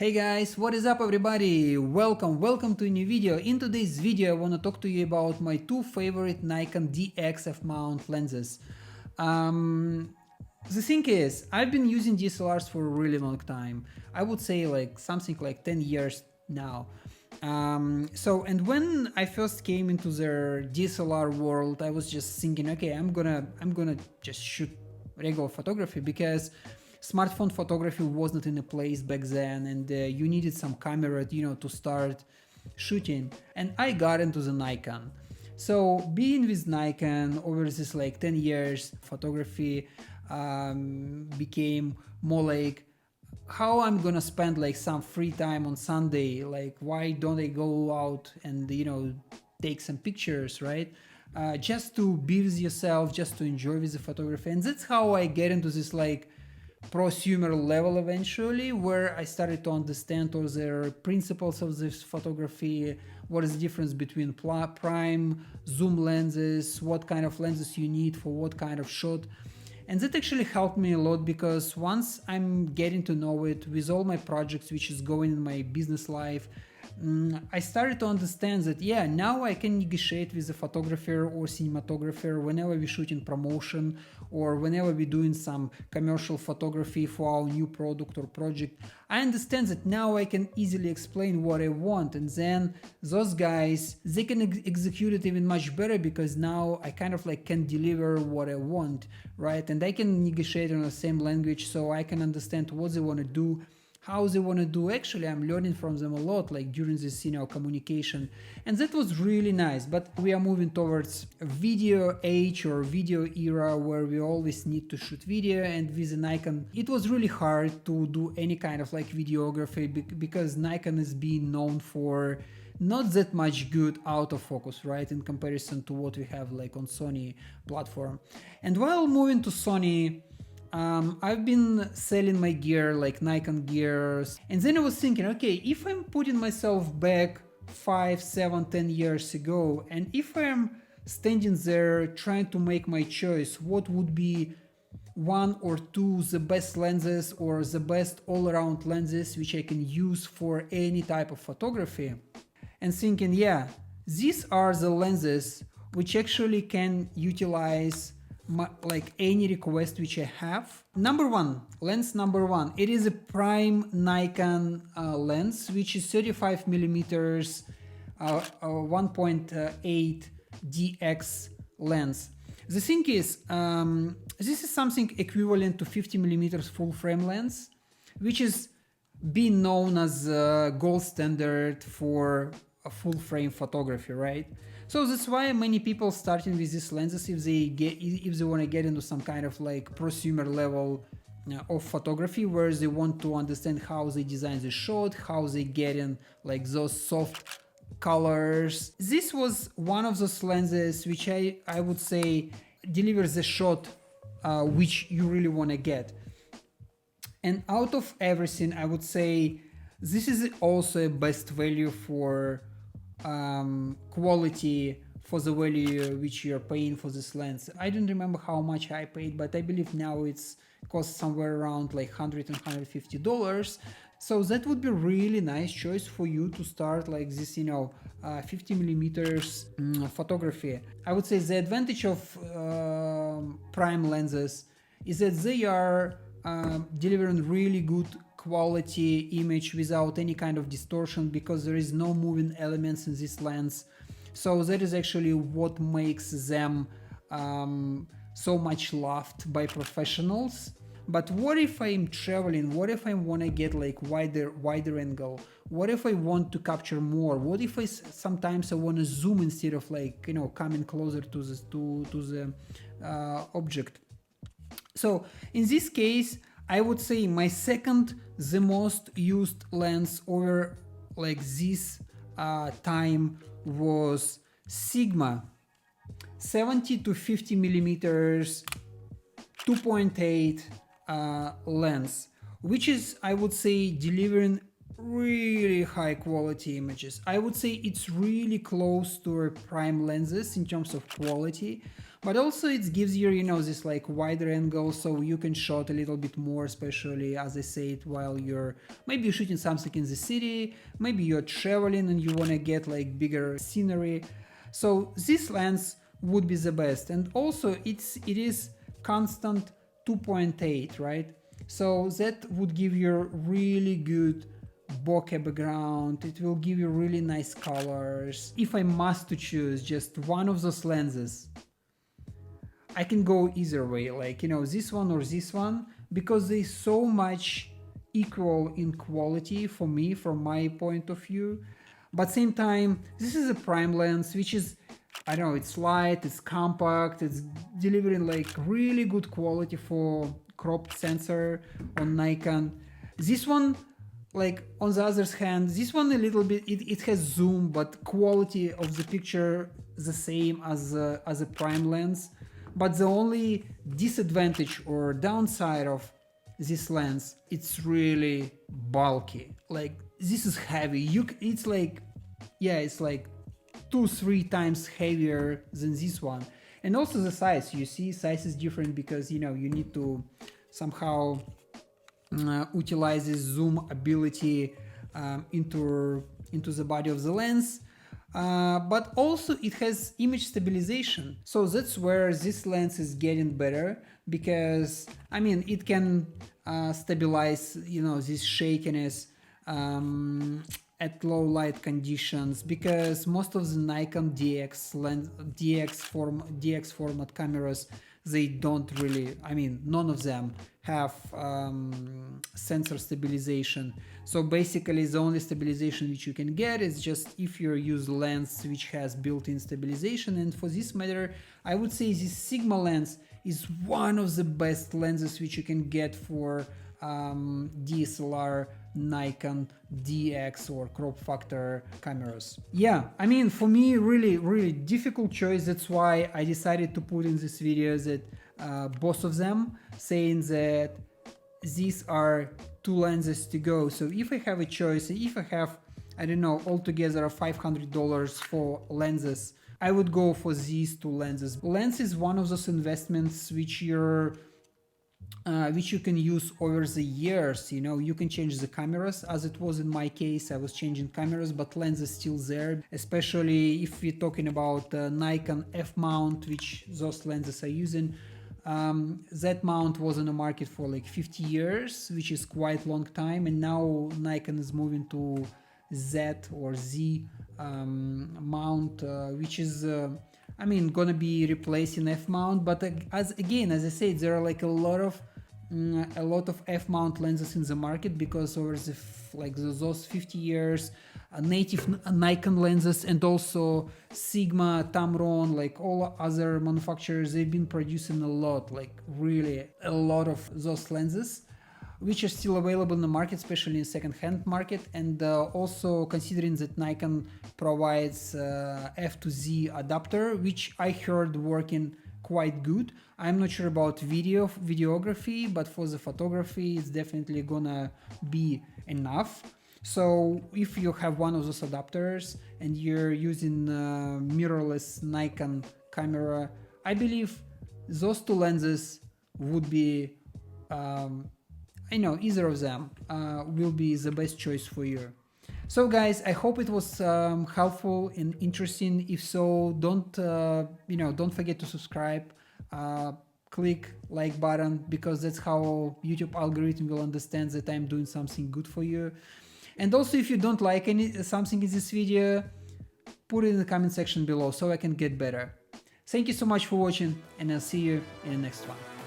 Hey guys, what is up everybody? Welcome to a new video. In today's video I want to talk to you about my two favorite Nikon DXF mount lenses. The thing is, I've been using DSLRs for a really long time. I would say like something like 10 years now. And when I first came into the DSLR world, I was just thinking, okay, I'm gonna just shoot regular photography because smartphone photography was not in a place back then, and you needed some camera, to start shooting. And I got into the Nikon. So being with Nikon over this like 10 years, photography became more like how I'm gonna spend like some free time on Sunday. Like, why don't I go out and take some pictures, right? Just to be with yourself, just to enjoy with the photography. And that's how I get into this like prosumer level eventually, where I started to understand all the principles of this photography, what is the difference between prime, zoom lenses, what kind of lenses you need for what kind of shot. And that actually helped me a lot, because once I'm getting to know it with all my projects which is going in my business life, I started to understand that now I can negotiate with a photographer or cinematographer whenever we shoot in promotion, or whenever we're doing some commercial photography for our new product or project. I understand that now I can easily explain what I want, and then those guys, they can execute it even much better, because now I kind of like can deliver what I want, right? And I can negotiate in the same language, so I can understand what they want to do, how they want to do. Actually, I'm learning from them a lot, like during this communication, and that was really nice. But we are moving towards a video age or video era where we always need to shoot video, and with the Nikon it was really hard to do any kind of like videography, because Nikon is being known for not that much good autofocus, right, in comparison to what we have like on Sony platform. And while moving to Sony, I've been selling my gear, like Nikon gears, and then I was thinking, okay, if I'm putting myself back 5, 7, 10 years ago, and if I'm standing there trying to make my choice, what would be one or two the best lenses or the best all-around lenses which I can use for any type of photography, and thinking, these are the lenses which actually can utilize like any request which I have. Lens number one, it is a prime Nikon lens, which is 35 millimeters 1.8 DX lens. The thing is, this is something equivalent to 50 millimeters full frame lens, which is being known as gold standard for a full frame photography, right? So that's why many people starting with these lenses, if they want to get into some kind of like prosumer level of photography, where they want to understand how they design the shot, how they get in like those soft colors. This was one of those lenses which I would say delivers the shot which you really want to get. And out of everything, I would say this is also a best value for quality, for the value which you're paying for this lens. I don't remember how much I paid, but I believe now it's costs somewhere around like $100 and $150. So that would be a really nice choice for you to start like this 50 millimeters photography. I would say the advantage of prime lenses is that they are delivering really good quality image without any kind of distortion, because there is no moving elements in this lens. So that is actually what makes them so much loved by professionals. But what if I'm traveling? What if I want to get like wider angle? What if I want to capture more? What if sometimes I want to zoom instead of like coming closer to the object? So in this case, I would say my second the most used lens over like this time was Sigma 70 to 50 millimeters 2.8 lens, which is, I would say, delivering really high quality images. I would say it's really close to a prime lenses in terms of quality, but also it gives you, you know, this like wider angle, so you can shot a little bit more, especially as I said, while you're maybe shooting something in the city, maybe you're traveling and you want to get like bigger scenery. So this lens would be the best, and also it is constant 2.8, right? So that would give you really good bokeh background, it will give you really nice colors. If I must to choose just one of those lenses, I can go either way, like, you know, this one or this one, because they're so much equal in quality for me, from my point of view. But same time, this is a prime lens, which is, I don't know, it's light, it's compact, it's delivering like really good quality for cropped sensor on Nikon. This one, like on the other hand, this one a little bit, it has zoom, but quality of the picture the same as a prime lens. But the only disadvantage or downside of this lens, it's really bulky. Like this is heavy. It's like, yeah, it's like 2-3 times heavier than this one. And also the size, you see, size is different because, you know, you need to somehow utilize this zoom ability into the body of the lens. But also it has image stabilization, so that's where this lens is getting better, because I mean it can stabilize, you know, this shakiness at low light conditions, because most of the Nikon DX format cameras, they don't really, I mean none of them have sensor stabilization. So basically the only stabilization which you can get is just if you use lens which has built-in stabilization. And for this matter, I would say this Sigma lens is one of the best lenses which you can get for DSLR Nikon DX or crop factor cameras. Yeah, I mean for me really difficult choice. That's why I decided to put in this video that both of them, saying that these are two lenses to go. So if I have a choice, if I have, I don't know, altogether $500 for lenses, I would go for these two lenses. Lens is one of those investments which you can use over the years. You know, you can change the cameras, as it was in my case. I was changing cameras, but lens is still there, especially if we're talking about Nikon F mount, which those lenses are using. That mount was on the market for like 50 years, which is quite long time, and now Nikon is moving to Z or Z mount, which is I mean gonna be replacing F mount. But as I said, there are like a lot of F mount lenses in the market, because over the those 50 years, native Nikon lenses and also Sigma, Tamron, like all other manufacturers, they've been producing a lot, like really a lot of those lenses, which are still available in the market, especially in second-hand market. And also considering that Nikon provides F to Z adapter, which I heard working quite good. I'm not sure about videography, but for the photography it's definitely gonna be enough. So if you have one of those adapters and you're using mirrorless Nikon camera, I believe those two lenses would be I know either of them will be the best choice for you. So guys, I hope it was helpful and interesting. If so, don't forget to subscribe, click like button, because that's how YouTube algorithm will understand that I'm doing something good for you. And also, if you don't like something in this video, put it in the comment section below so I can get better. Thank you so much for watching, and I'll see you in the next one.